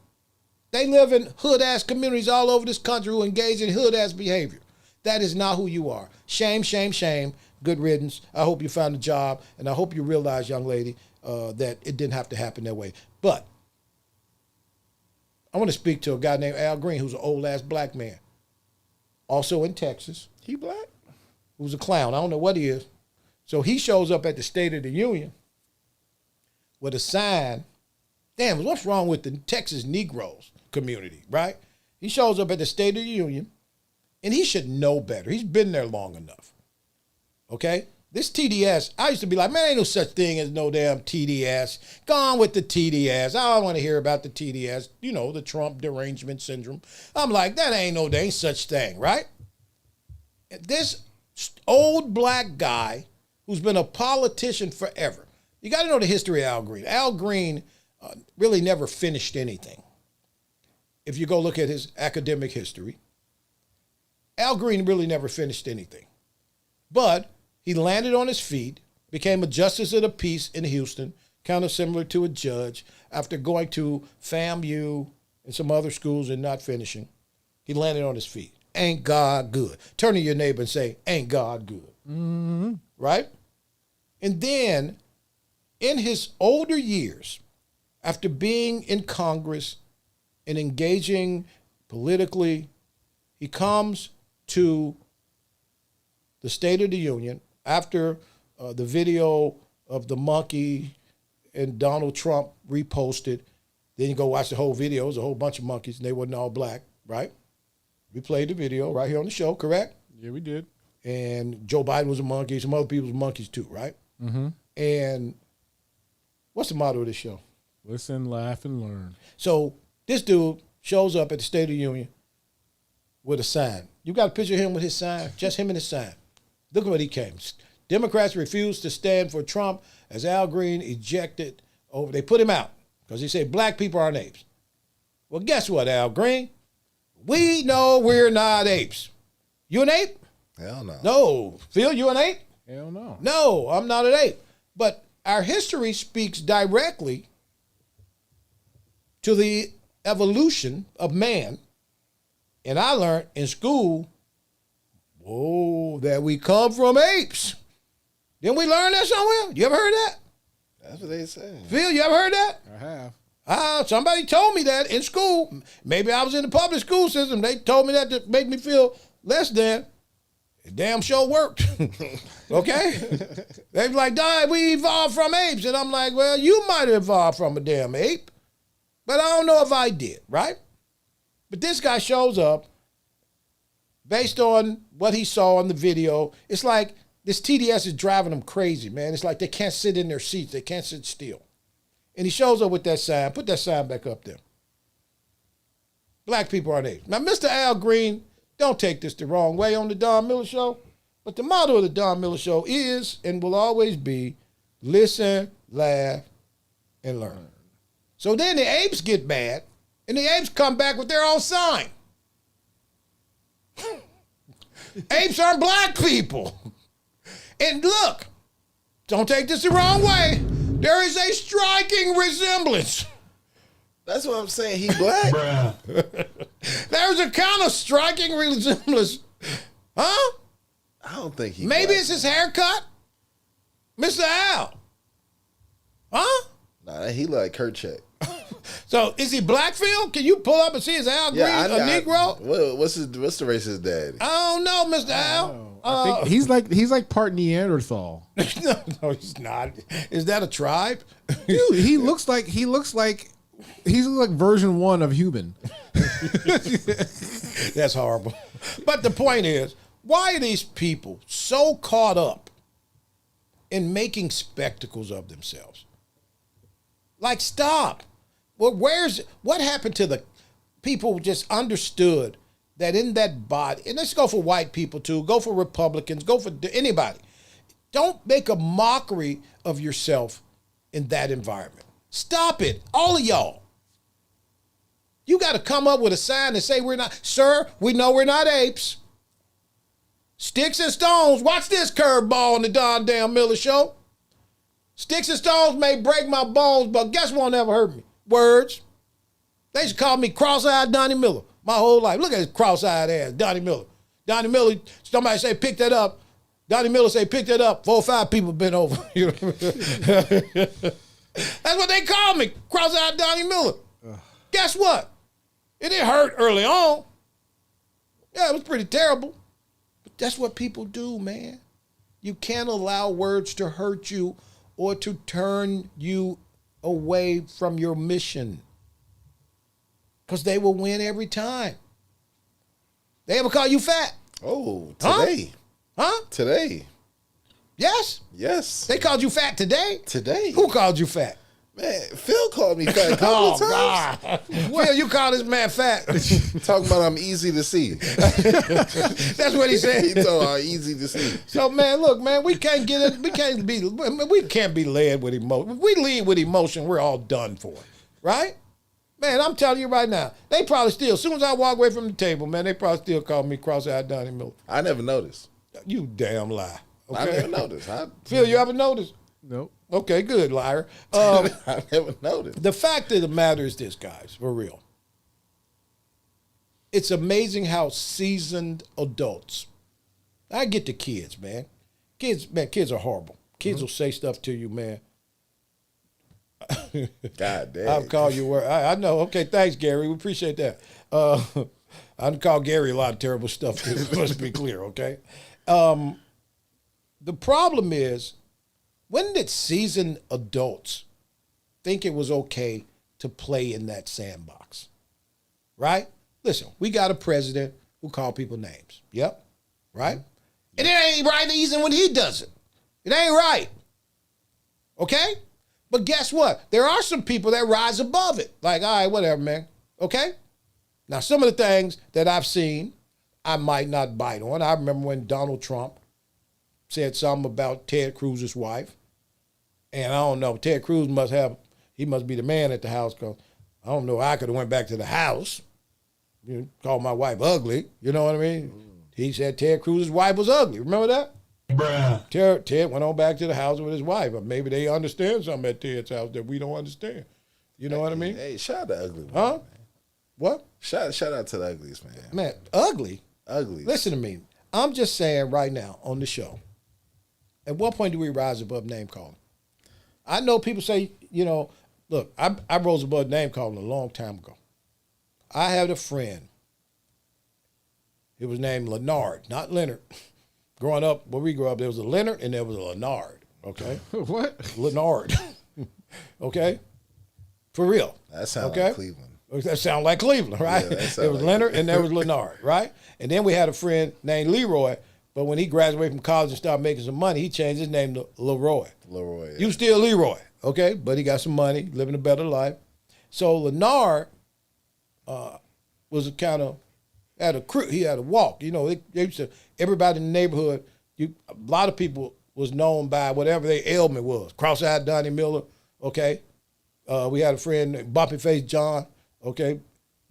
They live in hood-ass communities all over this country who engage in hood-ass behavior. That is not who you are. Shame, shame, shame. Good riddance. I hope you found a job, and I hope you realize, young lady, that it didn't have to happen that way. But I want to speak to a guy named Al Green, who's an old-ass black man, also in Texas. He black? Who's a clown. I don't know what he is. So he shows up at the State of the Union with a sign. Damn, what's wrong with the Texas Negroes community, right? He shows up at the State of the Union, and he should know better. He's been there long enough, okay? This TDS, I used to be like, man, ain't no such thing as no damn TDS. Go on with the TDS. I don't want to hear about the TDS, you know, the Trump derangement syndrome. I'm like, there ain't such thing, right? This old black guy who's been a politician forever. You got to know the history of Al Green. Al Green really never finished anything. If you go look at his academic history, Al Green really never finished anything. But he landed on his feet, became a justice of the peace in Houston, kind of similar to a judge, after going to FAMU and some other schools and not finishing. He landed on his feet. Ain't God good? Turn to your neighbor and say, ain't God good? Mm-hmm. Right? And then in his older years, after being in Congress and engaging politically, he comes to the State of the Union after the video of the monkey and Donald Trump reposted. Then you go watch the whole video. It was a whole bunch of monkeys, and they wasn't all black, right? We played the video right here on the show, correct? Yeah, we did. And Joe Biden was a monkey. Some other people was monkeys too, right? Mm-hmm. And what's the motto of this show? Listen, laugh, and learn. So this dude shows up at the State of the Union with a sign. You got a picture of him with his sign? Just him and his sign. Look at what he came. Democrats refused to stand for Trump as Al Green ejected over. They put him out because he said black people aren't apes. Well, guess what, Al Green? We know we're not apes. You an ape? Hell no. No. Phil, you an ape? Hell no. No, I'm not an ape. But our history speaks directly to the evolution of man. And I learned in school, that we come from apes. Didn't we learn that somewhere? You ever heard that? That's what they say. Phil, you ever heard that? I have. Somebody told me that in school. Maybe I was in the public school system. They told me that to make me feel less than. It damn sure worked. Okay? They was like, Dad, we evolved from apes. And I'm like, well, you might have evolved from a damn ape. But I don't know if I did, right? But this guy shows up based on what he saw on the video. It's like this TDS is driving them crazy, man. It's like they can't sit in their seats. They can't sit still. And he shows up with that sign. Put that sign back up there. Black people aren't apes. Now, Mr. Al Green, don't take this the wrong way on the Don Miller Show, but the motto of the Don Miller Show is and will always be listen, laugh, and learn. So then the apes get mad, and the apes come back with their own sign. Apes aren't black people. And look, don't take this the wrong way. There is a striking resemblance. That's what I'm saying. He black. There's a kind of striking resemblance. Huh? I don't think he Maybe black. it's his haircut. Mr. Al. Huh? Nah, he like Kerchak. So is he black, Phil? Can you pull up and see his Al Green, a Negro? What's the race of his daddy? I don't know, Mr. Al. I think he's like part Neanderthal. No, he's not. Is that a tribe? Dude, he looks like he's like version 1 of human. That's horrible. But the point is, why are these people so caught up and making spectacles of themselves. Like, stop. Well, what happened to the people who just understood that in that body, and let's go for white people too, go for Republicans, go for anybody. Don't make a mockery of yourself in that environment. Stop it, all of y'all. You got to come up with a sign and say we're not, sir, we know we're not apes. Sticks and stones, watch this curveball on the Don Damn Miller Show. Sticks and stones may break my bones, but guess what won't ever hurt me? Words. They used to call me cross-eyed Donnie Miller my whole life. Look at his cross-eyed ass, Donnie Miller. Donnie Miller, somebody say pick that up. Donnie Miller say pick that up. 4 or 5 people been over. That's what they call me, cross-eyed Donnie Miller. Guess what? It didn't hurt early on. Yeah, it was pretty terrible. But that's what people do, man. You can't allow words to hurt you or to turn you away from your mission. Because they will win every time. They ever call you fat? Oh, today. Huh? Today. Yes? Yes. They called you fat today? Today. Who called you fat? Man, Phil called me fat a couple of times. God. Phil, you call this man fat. Talking about I'm easy to see. That's what he said. He told me I'm easy to see. So, man, look, man, we can't be led with emotion. If we lead with emotion, we're all done for, right? Man, I'm telling you right now, they probably still, as soon as I walk away from the table, man, they probably still call me cross-eyed Donnie Miller. I never noticed. You damn lie. Okay? I never noticed. Phil, you ever noticed? Nope. Okay, good, liar. I never noticed. The fact of the matter is this, guys, for real. It's amazing how seasoned adults, I get the kids, man. Kids are horrible. Kids will say stuff to you, man. God damn. I'll call you. I know. Okay, thanks, Gary. We appreciate that. I call Gary a lot of terrible stuff, too. Let's be clear, okay? The problem is, when did seasoned adults think it was okay to play in that sandbox? Right? Listen, we got a president who called people names. Yep. Right? And it ain't right even when he does it. It ain't right. Okay? But guess what? There are some people that rise above it. Like, all right, whatever, man. Okay? Now, some of the things that I've seen, I might not bite on. I remember when Donald Trump said something about Ted Cruz's wife. And I don't know, Ted Cruz must be the man at the house, because I don't know, I could have went back to the house, called my wife ugly, you know what I mean? He said Ted Cruz's wife was ugly. Remember that? Bruh. Ted went on back to the house with his wife. But maybe they understand something at Ted's house that we don't understand. You know what I mean? Hey, shout out to ugly. Huh? Man. What? Shout out to the uglies, man. Man, ugly? Uglies. Listen to me. I'm just saying right now on the show, at what point do we rise above name calling? I know people say, look, I rose above name calling a long time ago. I had a friend. It was named Leonard, not Leonard. Growing up, when we grew up, there was a Leonard and there was a Leonard, okay? What? Leonard, okay? For real. That sounds okay? like Cleveland. That sounded like Cleveland, right? Yeah, there was Leonard and there was Leonard, right? And then we had a friend named Leroy, but when he graduated from college and started making some money, he changed his name to Leroy. Leroy. Yeah. You still Leroy, okay? But he got some money, living a better life. So Leonard was a kind of, had a crew, he had a walk. They used to, everybody in the neighborhood, a lot of people was known by whatever their ailment was. Cross-eyed Donnie Miller, okay? We had a friend named Bumpy Face John, okay?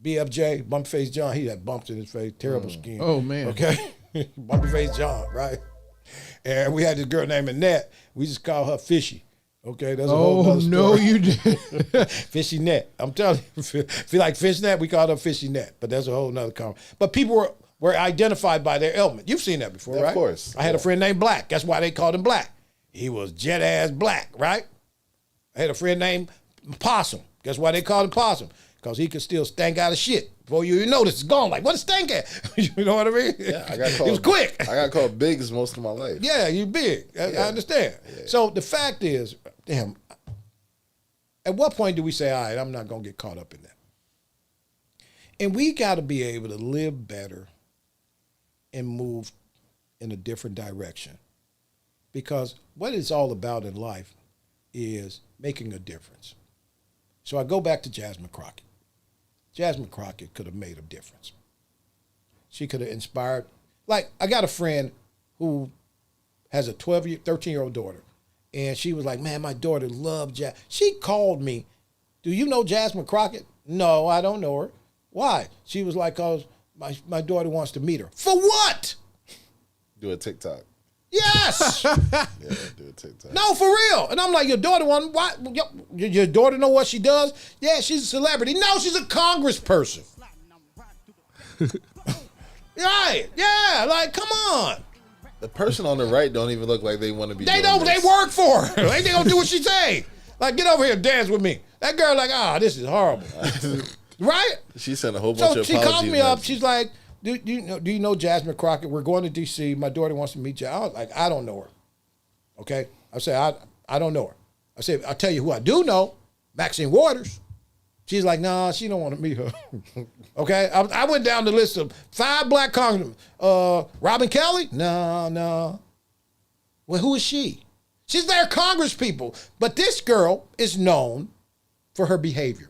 BFJ, Bumpy Face John, he had bumps in his face, terrible skin. Oh, man. Okay? Bumpy Face John, right? And we had this girl named Annette. We just call her Fishy. Okay, that's a whole other story. No, you did. Fishy Net. I'm telling you, if you like Fish Net, we call her Fishy Net. But that's a whole nother conversation. But people were identified by their ailment. You've seen that before, right? Of course. I had a friend named Black. That's why they called him Black. He was jet ass black, right? I had a friend named Possum. Guess why they called him Possum? Because he could still stank out of shit before you even notice it's gone. Like, what a stank at? You know what I mean? Yeah, I got called. It was quick. I got called Biggs most of my life. Yeah, you big. I understand. Yeah. So the fact is, damn, at what point do we say, all right, I'm not going to get caught up in that? And we got to be able to live better and move in a different direction. because what it's all about in life is making a difference. So I go back to Jasmine Crockett. Jasmine Crockett could have made a difference. She could have inspired. Like, I got a friend who has a 13-year-old daughter, and she was like, man, my daughter loved Jasmine. She called me, do you know Jasmine Crockett? No, I don't know her. Why? She was like, cause my daughter wants to meet her. For what? Do a TikTok. Yes. Yeah, do a TikTok. No, for real. And I'm like, your daughter your daughter know what she does? Yeah, she's a celebrity. No, she's a congressperson. Right. Yeah, like, come on. The person on the right don't even look like they want to be. They don't. They work for her. They gonna do what she say. Like, get over here and dance with me. That girl like, this is horrible. Right? She sent a whole bunch of apologies. So she called me up. Messages. She's like, do you know Jasmine Crockett? We're going to D.C. My daughter wants to meet you. I was like, I don't know her. Okay? I said, I don't know her. I said, I'll tell you who I do know, Maxine Waters. She's like, nah, she don't want to meet her. Okay? I went down the list of 5 black congressmen. Robin Kelly? No. Well, who is she? She's their Congress people. But this girl is known for her behavior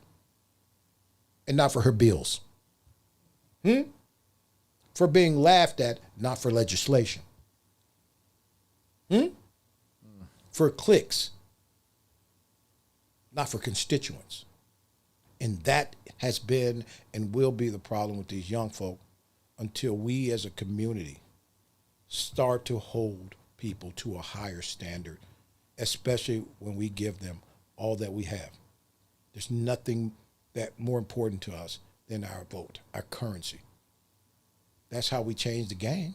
and not for her bills. For being laughed at, not for legislation. For clicks, not for constituents. And that has been and will be the problem with these young folk until we as a community start to hold people to a higher standard, especially when we give them all that we have. There's nothing that more important to us than our vote, our currency. That's how we change the game,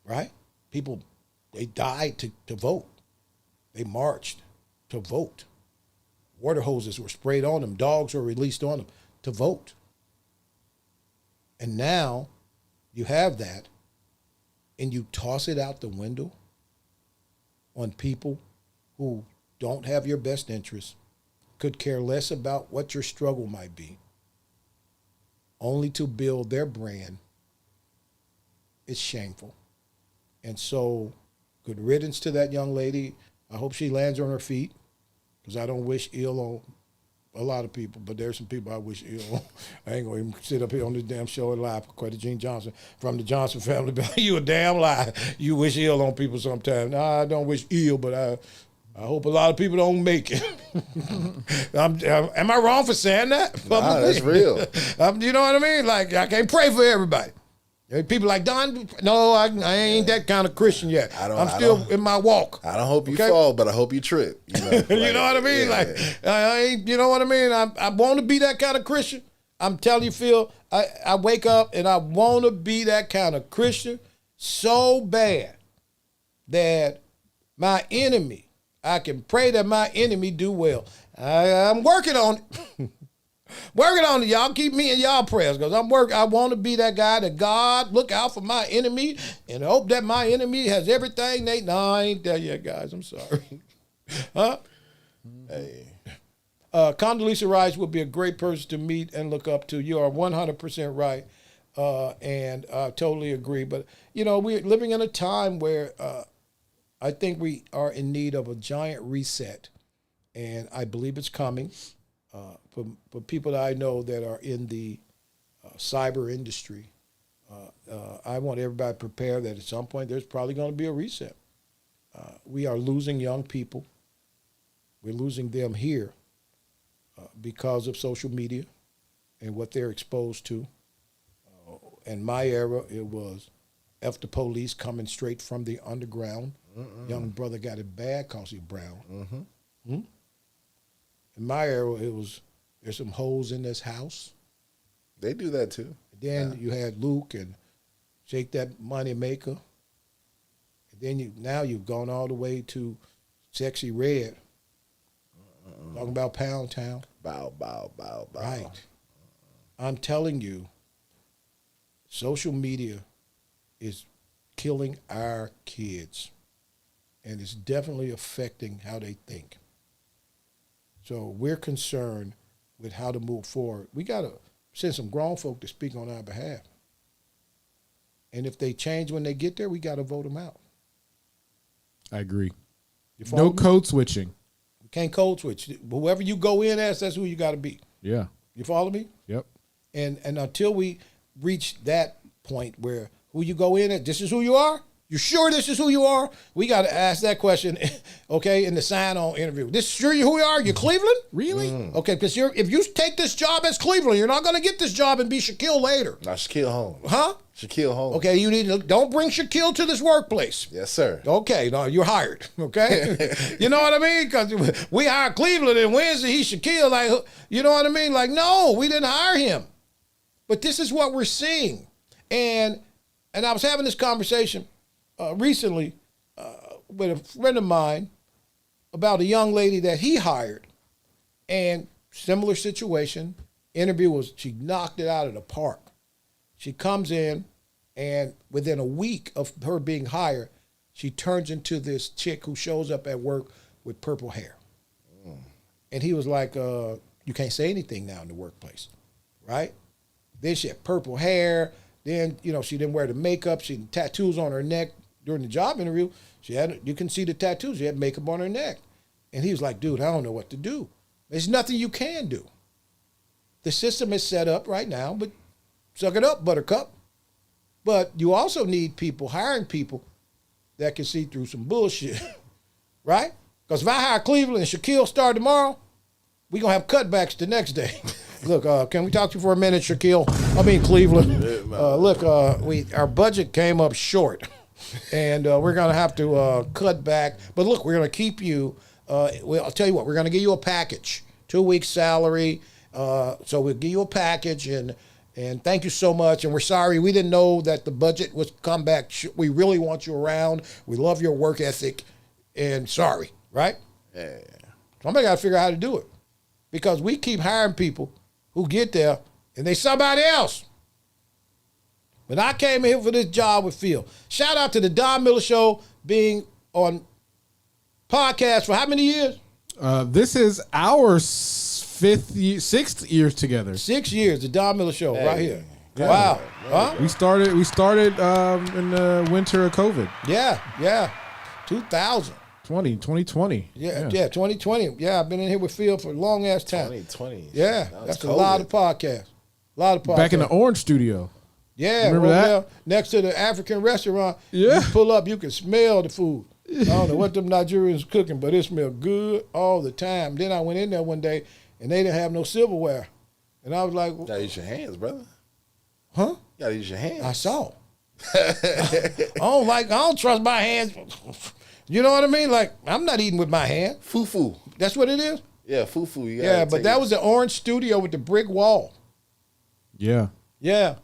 right? People, they died to vote. They marched to vote. Water hoses were sprayed on them. Dogs were released on them to vote. And now you have that, and you toss it out the window on people who don't have your best interests, could care less about what your struggle might be, only to build their brand. It's shameful. And so, good riddance to that young lady. I hope she lands on her feet, because I don't wish ill on a lot of people, but there's some people I wish ill on. I ain't going to even sit up here on this damn show and lie. Quite Gene Johnson from the Johnson family. You a damn lie. You wish ill on people sometimes. No, I don't wish ill, but I hope a lot of people don't make it. Am I wrong for saying that? Nah, that's real. You know what I mean? Like, I can't pray for everybody. People like, Don, no, I ain't that kind of Christian yet. I'm still in my walk. I don't hope you fall, but I hope you trip. You know, like, you know what I mean? Yeah. Like, I ain't, you know what I mean? I want to be that kind of Christian. I'm telling you, Phil, I wake up and I want to be that kind of Christian so bad that my enemy, I can pray that my enemy do well. I'm working on it. Working on it, y'all. Keep me in y'all prayers, because I want to be that guy that God look out for my enemy and hope that my enemy has everything they. No, I ain't there yet, guys. I'm sorry. Huh? Hey. Condoleezza Rice would be a great person to meet and look up to. You are 100% right, and I totally agree. But, you know, we're living in a time where I think we are in need of a giant reset, and I believe it's coming. For people that I know that are in the cyber industry, I want everybody prepared that at some point there's probably going to be a reset. We are losing young people. We're losing them here because of social media and what they're exposed to. In my era, it was F the police coming straight from the underground. Young brother got it bad because he's brown. In my era, it was, there's some holes in this house. They do that too. Then you had Luke and Shake That Money Maker. And then now you've gone all the way to Sexy Red. Talking about Pound Town. Bow, bow, bow, bow. Right. I'm telling you, social media is killing our kids. And it's definitely affecting how they think. So we're concerned with how to move forward. We got to send some grown folk to speak on our behalf. And if they change when they get there, we got to vote them out. I agree. You follow No me? code switching. You can't code switch. Whoever you go in as, that's who you got to be. Yeah. You follow me? Yep. And until we reach that point where who you go in at, this is who you are? You sure this is who you are? We got to ask that question, okay, in the sign-on interview. This sure you who you are? You Cleveland? Really? Okay, because if you take this job as Cleveland, you're not going to get this job and be Shaquille later. Now Shaquille Holmes. Huh? Shaquille Holmes. Okay, you need to, don't bring Shaquille to this workplace. Yes, sir. Okay, no, you're hired. Okay, you know what I mean? Because we hired Cleveland and Wednesday he's Shaquille. Like, you know what I mean? Like, no, we didn't hire him. But this is what we're seeing, and I was having this conversation recently with a friend of mine about a young lady that he hired, and similar situation. Interview was, she knocked it out of the park. She comes in, and within a week of her being hired, she turns into this chick who shows up at work with purple hair. And he was like, you can't say anything now in the workplace, right? Then she had purple hair. Then, you know, she didn't wear the makeup. She had tattoos on her neck during the job interview. You can see the tattoos. She had makeup on her neck. And he was like, dude, I don't know what to do. There's nothing you can do. The system is set up right now, but suck it up, buttercup. But you also need people, hiring people that can see through some bullshit, right? Because if I hire Cleveland and Shaquille start tomorrow, we're going to have cutbacks the next day. Look, can we talk to you for a minute, Shaquille? I mean, Cleveland. Look, our budget came up short, and we're going to have to cut back. But look, we're going to keep you. I'll tell you what, we're going to give you a package, 2 weeks salary. So we'll give you a package, and thank you so much. And we're sorry we didn't know that the budget was come back. We really want you around. We love your work ethic, and sorry, right? Yeah. Somebody got to figure out how to do it, because we keep hiring people who get there and they somebody else. But I came here for this job with Phil. Shout out to the Don Miller Show being on podcast for how many years? This is our sixth years together. 6 years, the Don Miller Show, right here. Yeah. Wow. Huh? We started in the winter of COVID. Yeah. 2020. Yeah, 2020. Yeah, I've been in here with Phil for a long ass time. 2020. Yeah, that's a lot of podcasts. Back in the Orange Studio. Yeah, remember right that? there, next to the African restaurant. Yeah. You pull up, you can smell the food. I don't know what them Nigerians cooking, but it smelled good all the time. Then I went in there one day, and they didn't have no silverware. And I was like, You gotta use your hands, brother. huh? You gotta use your hands. I saw. I don't trust my hands. You know what I mean? Like, I'm not eating with my hand. Fufu. That's what it is? Yeah, fufu. You gotta Yeah, but take that it. was the Orange Studio with the brick wall. Yeah. Yeah.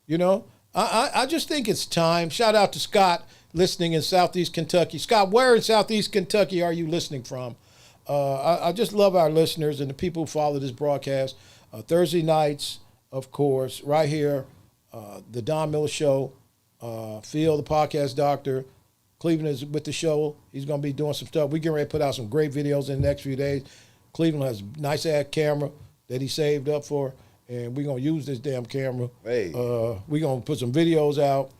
You know, I just think it's time. Shout out to Scott listening in Southeast Kentucky. Scott, where in Southeast Kentucky are you listening from? I just love our listeners and the people who follow this broadcast. Thursday nights, of course, right here, the Don Miller Show. Phil, the podcast doctor. Cleveland is with the show. He's going to be doing some stuff. We're getting ready to put out some great videos in the next few days. Cleveland has a nice-ass camera that he saved up for, and we're going to use this damn camera. Hey. We're going to put some videos out.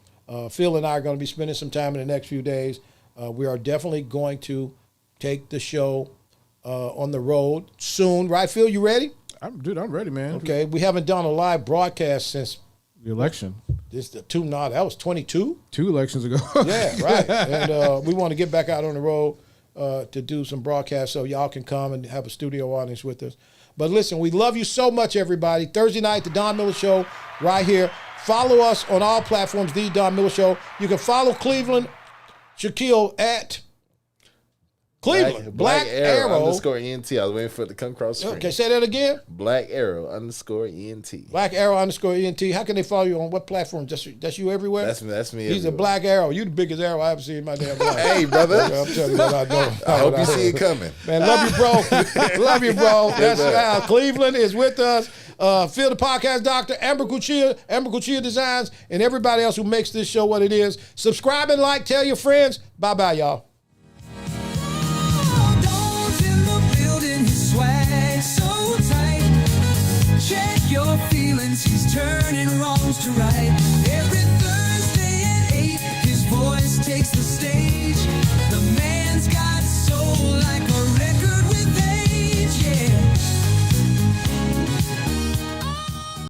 Phil and I are going to be spending some time in the next few days. We are definitely going to take the show on the road soon. Right, Phil? You ready? I'm ready, man. Okay. We haven't done a live broadcast since The election. That was 22? 2 elections ago. Yeah, right. And we want to get back out on the road to do some broadcasts so y'all can come and have a studio audience with us. But listen, we love you so much, everybody. Thursday night, the Don Miller Show, right here. Follow us on all platforms, The Don Miller Show. You can follow Cleveland Shaquille at Cleveland. Black Arrow _ENT. I was waiting for it to come across the screen. Okay, say that again. Black Arrow _ENT. Black Arrow _ENT. How can they follow you on what platform? That's you everywhere? That's me. He's a everywhere. Black Arrow. You the biggest arrow I ever seen in my damn life. Hey, brother. I'm telling you what I know. I hope you see it coming. Man, love you, bro. Love you, bro. That's Cleveland is with us. Phil, the podcast doctor, Amber Cuchilla Designs, and everybody else who makes this show what it is. Subscribe and like. Tell your friends. Bye-bye, y'all. Dogs in the building, his swag so tight. Check your feelings, he's turning wrongs to right. Every